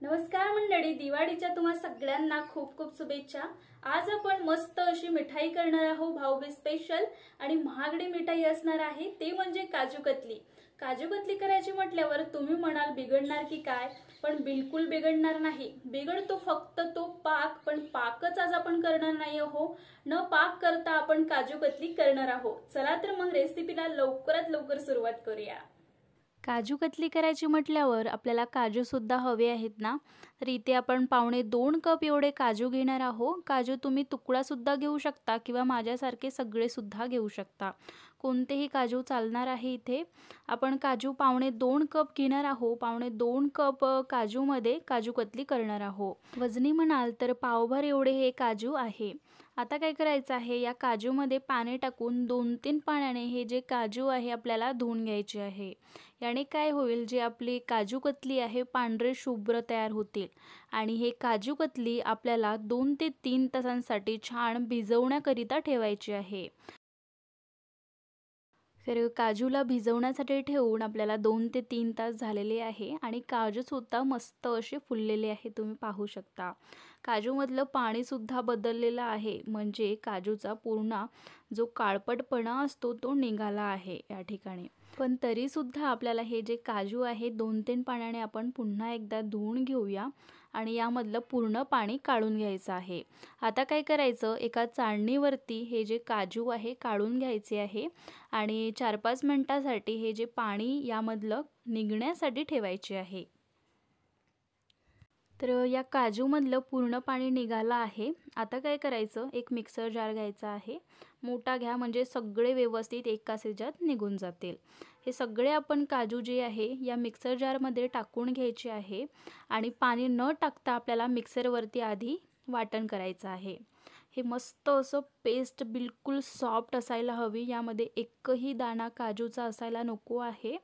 नमस्कार मंडळी, दिवाळीच्या तुम्हा सगळ्यांना खूप खूप शुभेच्छा। आज आपण मस्त अशी मिठाई करणार आहोत, भाऊबीज स्पेशल आणि महागडी मिठाई असणार आहे ते म्हणजे काजू कतली। काजू कतली करायची म्हटल्यावर तुम्ही म्हणाल बिघडणार की काय, पण बिलकुल बिघडणार नाही। बिघडतो फक्त तो पाक, पण पाकच आज आपण करणार नाही आहोत। न पाक करता आपण काजू कतली करणार आहोत। चला तर मग रेसिपीला लवकरात लवकर सुरुवात करूया। काजू कतली करायची म्हटल्यावर आपल्याला काजू सुद्धा हवे आहेत ना, तर इथे आपण पावणे 2 कप एवढे काजू घेणार आहोत। काजू तुम्ही तुकडा सुद्धा घेऊ शकता किंवा माझ्यासारखे सगळे सुद्धा घेऊ शकता, कोणतेही काजू चालणार आहे। इथे आपण काजू पावणे 2 कप घेणार आहोत। पावणे 2 कप काजूमध्ये काजू कतली करणार आहोत। वजनी म्हणाल तर पावभर एवढे हे काजू आहे। आता काय करायचं आहे, या काजूमध्ये पाणी टाकून 2-3 पाण्याने हे जे काजू आहे आपल्याला धुवून घ्यायचे आहे। याने काय होईल, जे आपली काजू कतली आहे पांढरे शुभ्र तयार होतील आणि हे काजू कतली आपल्याला 2 ते 3 तासांसाठी छान भिजवण्याकरिता ठेवायची आहे। तर काजूला भिजवण्यासाठी ठेवून आपल्याला 2 ते 3 तास झालेले आहे आणि काजू सुद्धा मस्त असे फुललेले आहे, तुम्ही पाहू शकता। काजूमधलं पाणी सुद्धा बदललेलं आहे, म्हणजे काजूचा पूर्ण जो काळपटपणा असतो तो निघाला आहे या ठिकाणी। पण तरी सुद्धा आपल्याला हे जे काजू आहे 2-3 पाण्याने आपण पुन्हा एकदा धुवून घेऊया आणि यामधलं पूर्ण पाणी काढून घ्यायचं आहे। आता काय करायचं, एका चाळणीवरती हे जे काजू आहे काढून घ्यायचे आहे आणि 4-5 मिनिटांसाठी हे जे पाणी यामधलं निघण्यासाठी ठेवायचे आहे। तर या काजूमधलं पूर्ण पाणी निघालं आहे। आता काय करायचं, एक मिक्सर जार घ्यायचा आहे। मोठा घ्या, म्हणजे सगळे व्यवस्थित एकाच ह्याच्यात निघून जातील। हे सगळे आपण काजू जे आहे या मिक्सर जारमध्ये टाकून घ्यायचे आहे आणि पाणी न टाकता आपल्याला मिक्सरवरती आधी वाटण करायचं आहे। हे मस्त असं पेस्ट बिलकुल सॉफ्ट असायला हवी, यामध्ये एकही दाणा काजूचा असायला नको आहे।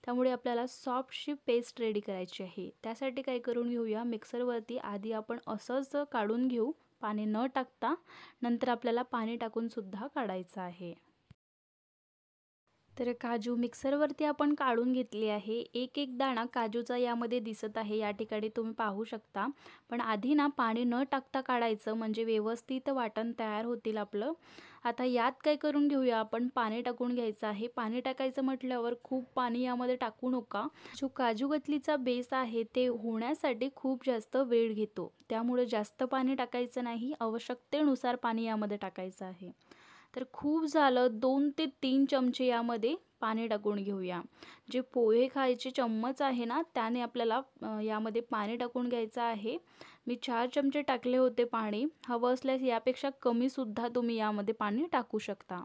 त्यामुळे आपल्याला सॉफ्टशी पेस्ट रेडी करायची आहे। त्यासाठी काय करून घेऊया, मिक्सरवरती आधी आपण असंच काढून घेऊ पाणी न टाकता, नंतर आपल्याला पाणी टाकून सुद्धा काढायचं आहे। तर काजू मिक्सरवरती आपण काढून घेतले आहे। एक एक दाणा काजूचा यामध्ये दिसत आहे, या ठिकाणी तुम्ही पाहू शकता। पण आधी ना पाणी न टाकता काढायचं, म्हणजे व्यवस्थित वाटण तयार होतील आपलं। आता यात काय करून घेऊया, आपण पाणी टाकून घ्यायचं आहे। पाणी टाकायचं म्हटल्यावर खूप पाणी यामध्ये टाकू नका। जो काजू कतलीचा बेस आहे ते होण्यासाठी खूप जास्त वेळ घेतो, त्यामुळे जास्त पाणी टाकायचं नाही, आवश्यकतेनुसार पाणी यामध्ये टाकायचं आहे। तर खूप झालं, 2 ते 3 चमचे यामध्ये पाणी टाकून घेऊया। जे पोहे खायचे चम्मच आहे ना, त्याने आपल्याला यामध्ये पाणी टाकून घ्यायचं आहे। मी 4 चमचे टाकले होते पाणी, हवं असल्यास यापेक्षा कमी सुद्धा तुम्ही यामध्ये पाणी टाकू शकता।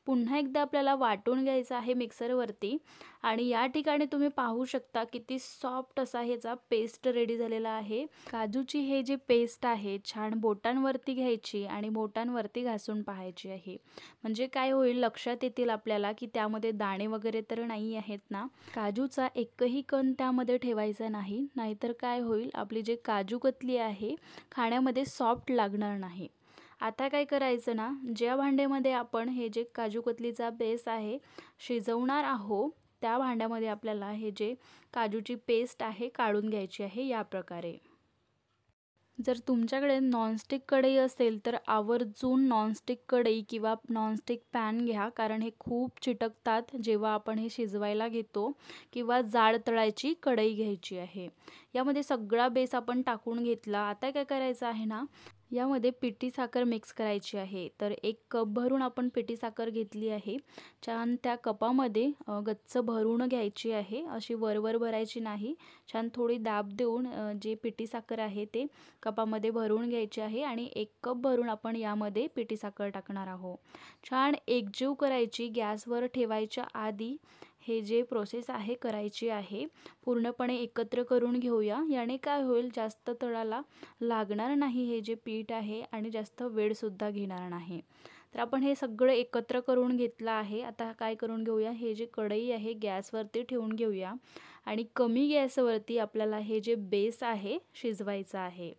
पुन्हा एकदा आपल्याला वाटून घ्यायचं आहे मिक्सरवरती आणि या ठिकाणी तुम्ही पाहू शकता किती सॉफ्ट असा ह्याचा पेस्ट रेडी झालेला आहे। काजूची हे जे पेस्ट आहे छान बोटांवरती घ्यायची आणि बोटांवरती घासून पाहायची आहे, म्हणजे काय होईल, लक्षात येतील आपल्याला की त्यामध्ये दाणे वगैरे तर नाही आहेत ना। काजूचा एकही कण त्यामध्ये ठेवायचा नाही, नाहीतर काय होईल, आपली जे काजू कतली आहे खाण्यामध्ये सॉफ्ट लागणार नाही। आता काय करायचं ना, ज्या भांड्यामध्ये आपण हे जे काजू कतलीचा बेस आहे शिजवणार आहोत, त्या भांड्यामध्ये आपल्याला हे जे काजूची पेस्ट आहे काढून घ्यायची आहे या प्रकारे। जर तुमच्याकडे नॉनस्टिक कढई असेल तर आवर्जून नॉनस्टिक कढई किंवा नॉनस्टिक पॅन घ्या, कारण हे खूप चिटकतात जेव्हा आपण हे शिजवायला घेतो, किंवा जाड तळायची कढई घ्यायची आहे। यामध्ये सगळा बेस आपण टाकून घेतला। आता काय करायचं आहे ना, यामध्ये पिठी साखर मिक्स करायची आहे। तर 1 कप भरून आपण पिठी साखर घेतली आहे। छान त्या कपामध्ये गच्च भरून घ्यायची आहे, अशी वरवर भरायची नाही। छान थोडी दाब देऊन जे पिठी साखर आहे ते कपामध्ये भरून घ्यायची आहे आणि 1 कप भरून आपण यामध्ये पिठी साखर टाकणार आहोत। छान एकजीव करायची, गॅसवर ठेवायच्या आधी हे जे प्रोसेस आहे करायची आहे। पूर्णपणे एकत्र करून घेऊया, याने काय होईल, जास्त तळाला लागणार नाही हे जे पीठ आहे आणि जास्त वेळ सुद्धा घेणार नाही। तर आपण हे सगळं एकत्र करून घेतलं आहे। आता काय करून घेऊया, हे जे कढई आहे गॅसवरती ठेवून घेऊया आणि कमी गॅसवरती आपल्याला हे जे बेस आहे शिजवायचं आहे।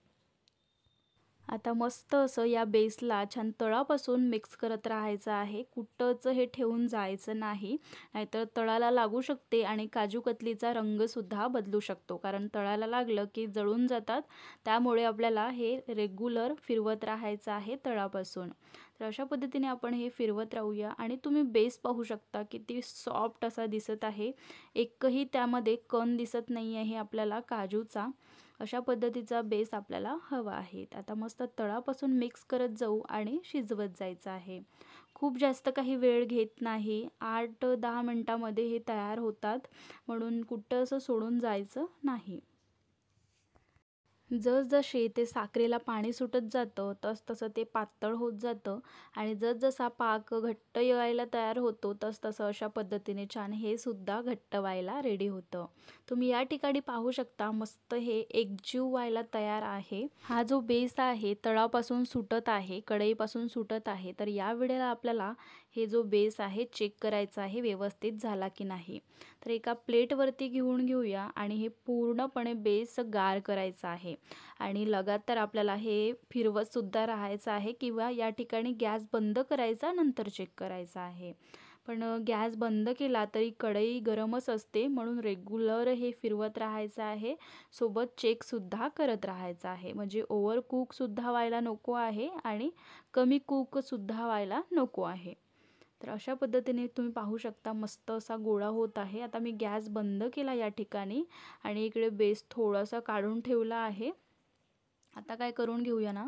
आता मस्त असं या बेसला छान तळापासून मिक्स करत राहायचं आहे. कुठंच हे ठेवून जायचं नाही. नाहीतर तळाला लागू शकते आणि काजू कतलीचा रंगसुद्धा बदलू शकतो. कारण तळाला लागलं की जळून जातात. त्यामुळे आपल्याला हे रेग्युलर फिरवत राहायचं आहे तळापासून. तर अशा पद्धतीने आपण हे फिरवत राहूया आणि तुम्ही बेस पाहू शकता किती सॉफ्ट असा दिसत आहे. एकही त्यामध्ये कण दिसत नाही आहे आपल्याला काजूचा. अशा पद्धतीचा बेस आपल्याला हवा आहे. आता मस्त तळापासून मिक्स करत जाऊ आणि शिजवत जायचं आहे. खूप जास्त काही वेळ घेत नाही. 8-10 मिनिटामध्ये हे तयार होतात. म्हणून कुठं असं सोडून जायचं नाही. जसजसे ते साखरेला पाणी सुटत जातं, तसतसं ते पातळ होत जातं आणि जसजसा पाक घट्ट यायला तयार होतो, तसतसं अशा पद्धतीने छान हे सुद्धा घट्ट व्हायला रेडी होतं. तुम्ही या ठिकाणी पाहू शकता मस्त हे एकजीव व्हायला तयार आहे. हा जो बेस आहे तळापासून सुटत आहे, कढईपासून सुटत आहे. तर या वेळेला आपल्याला हे जो बेस आहे चेक करायचा आहे व्यवस्थित झाला की नाही. तर एका प्लेटवरती घेऊया आणि हे पूर्णपणे बेस गार करायचा आहे. आणि लगातार आपल्याला हे फिरवतसुद्धा राहायचं आहे किंवा या ठिकाणी गॅस बंद करायचा नंतर चेक करायचा आहे. पण गॅस बंद केला तरी कढई गरमच असते म्हणून रेग्युलर हे फिरवत राहायचं आहे. सोबत चेकसुद्धा करत राहायचं आहे. म्हणजे ओव्हर कुकसुद्धा व्हायला नको आहे आणि कमी कुकसुद्धा व्हायला नको आहे. तर अशा पद्धतीने तुम्ही पाहू शकता मस्त असा गोळा होत आहे. आता मी गॅस बंद केला या ठिकाणी आणि इकडे बेस थोडासा काढून ठेवला आहे. आता काय करून घेऊया ना,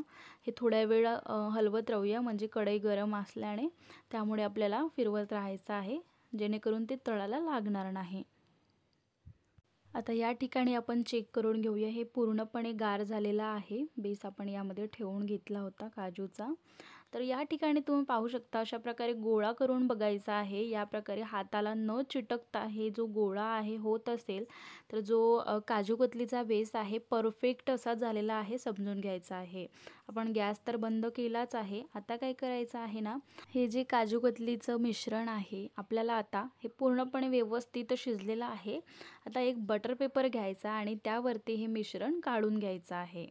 हे थोड्या वेळ हलवत राहूया म्हणजे कढई गरम असल्याने त्यामुळे आपल्याला फिरवत राहायचं आहे जेणेकरून ते तळाला लागणार नाही. आता या ठिकाणी आपण चेक करून घेऊया. हे पूर्णपणे गार झालेला आहे. बेस आपण यामध्ये ठेवून घेतला होता काजूचा. तर या ठिकाणी तुम्ही पाहू शकता अशा प्रकारे गोळा करून बघायचा आहे. या प्रकारे हाताला न चिटकता हे जो गोळा आहे होत असेल तर जो काजू कतलीचा बेस आहे परफेक्ट असा झालेला आहे समजून घ्यायचा आहे. आपण गॅस तर बंद केलाच आहे. आता काय करायचं आहे ना, हे जे काजू कतलीचं मिश्रण आहे आपल्याला आता हे पूर्णपणे व्यवस्थित शिजलेलं आहे. आता एक बटर पेपर घ्यायचा आणि त्यावरती हे मिश्रण काढून घ्यायचं आहे.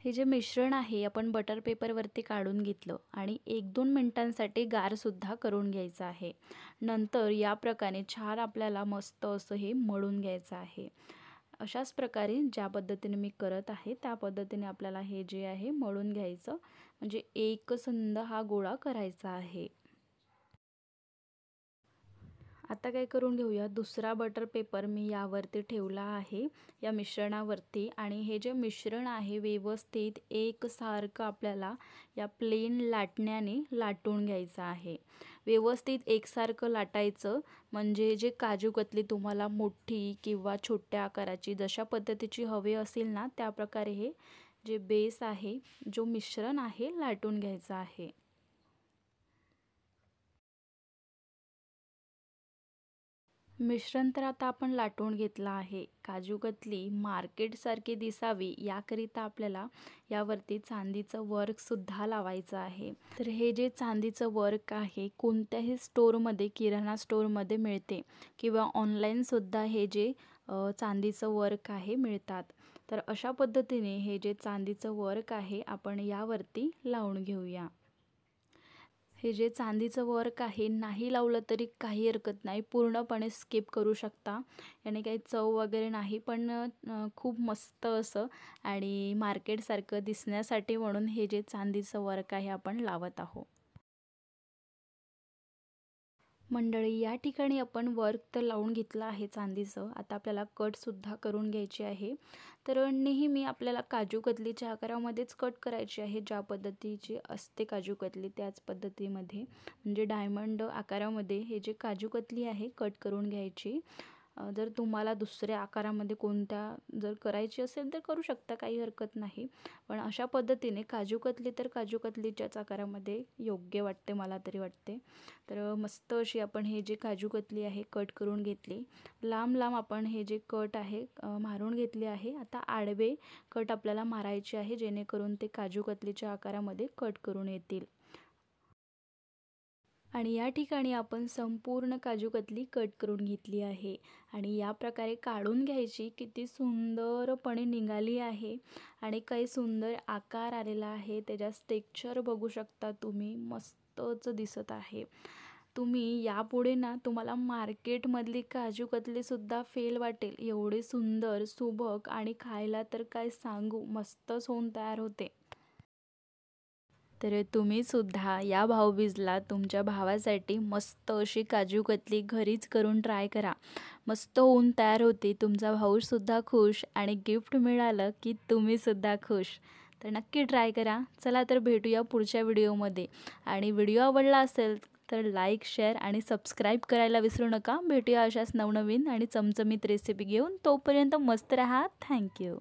हे जे मिश्रण आहे आपण बटर पेपरवरती काढून घेतलं आणि 1-2 मिनिटांसाठी गारसुद्धा करून घ्यायचं आहे. नंतर या प्रकारे छान आपल्याला मस्त असं हे मळून घ्यायचं आहे. अशाच प्रकारे ज्या पद्धतीने मी करत आहे त्या पद्धतीने आपल्याला हे जे आहे मळून घ्यायचं म्हणजे एकसंध हा गोळा करायचा आहे. आता काय करून घेऊया दुसरा बटर पेपर मी यावरती ठेवला आहे या मिश्रणावरती आणि हे जे मिश्रण आहे व्यवस्थित एकसारखं आपल्याला या प्लेन लाटण्याने लाटून घ्यायचं आहे. व्यवस्थित एकसारखं लाटायचं म्हणजे जे काजू कतली तुम्हाला मोठी किंवा छोट्या आकाराची जशा पद्धतीची हवी असेल ना त्या प्रकारे हे जे बेस आहे जो मिश्रण आहे लाटून घ्यायचं आहे. मिश्रण तर आता आपण लाटून घेतलं आहे. काजू कतली मार्केटसारखी दिसावी याकरिता आपल्याला यावरती चांदीचं वर्कसुद्धा लावायचं आहे. तर हे जे चांदीचं वर्क आहे कोणत्याही स्टोअरमध्ये किराणा स्टोअरमध्ये मिळते किंवा ऑनलाईनसुद्धा हे जे चांदीचं वर्क आहे मिळतात. तर अशा पद्धतीने हे जे चांदीचं वर्क आहे आपण यावरती लावून घेऊया. हे जे चांदीचं वर्क आहे नाही लावलं तरी काही हरकत नाही. पूर्णपणे स्किप करू शकता. याने काही चव वगैरे नाही पण खूप मस्त असं आणि मार्केटसारखं दिसण्यासाठी म्हणून हे जे चांदीचं वर्क आहे आपण लावत आहोत. मंडळी या ठिकाणी आपण वर्क तर लावून घेतलं आहे चांदीचं. आता आपल्याला कटसुद्धा करून घ्यायची आहे. तर नेहमी आपल्याला काजू कतलीच्या आकारामध्येच कट करायची आहे. ज्या पद्धतीची असते काजू कतली त्याच पद्धतीमध्ये म्हणजे डायमंड आकारामध्ये हे जे काजू कतली आहे कट करून घ्यायची. जर तुम्हाला दुसऱ्या आकारामध्ये कोणत्या जर करायची असेल तर करू शकता काही हरकत नाही. पण अशा पद्धतीने काजू कतली तर काजू कतलीच्याच आकारामध्ये योग्य वाटते मला तरी वाटते. तर मस्त अशी आपण हे जे काजू कतली आहे कट करून घेतली. लांब लांब आपण हे जे कट आहे मारून घेतले आहे. आता आडवे कट आपल्याला मारायचे आहे जेणेकरून ते काजू कतलीच्या आकारामध्ये कट करून येतील. आणि या ठिकाणी आपण संपूर्ण काजू कतली कट करून घेतली आहे आणि या प्रकारे काढून घ्यायची. किती सुंदरपणे निघाली आहे आणि काही सुंदर आकार आलेला आहे. त्याचा टेक्स्चर बघू शकता तुम्ही, मस्तच दिसत आहे. तुम्ही यापुढे ना तुम्हाला मार्केटमधली काजू कतलीसुद्धा फेल वाटेल, एवढे सुंदर, सुबक आणि खायला तर काय सांगू, मस्तच होऊन तयार होते. तर तुम्ही सुद्धा या भाऊबीजला तुमच्या भावासाठी मस्त अशी काजू कतली घरीच करून ट्राय करा. मस्त होऊन तयार होते. तुमचा भाऊसुद्धा खुश आणि गिफ्ट मिळालं की तुम्ही सुद्धा खुश. तर नक्की ट्राय करा. चला तर भेटूया पुढच्या व्हिडिओमध्ये आणि व्हिडिओ आवडला असेल तर लाईक, शेअर आणि सबस्क्राईब करायला विसरू नका. भेटूया अशाच नवनवीन आणि चमचमीत रेसिपी घेऊन. तोपर्यंत मस्त रहा. थँक्यू.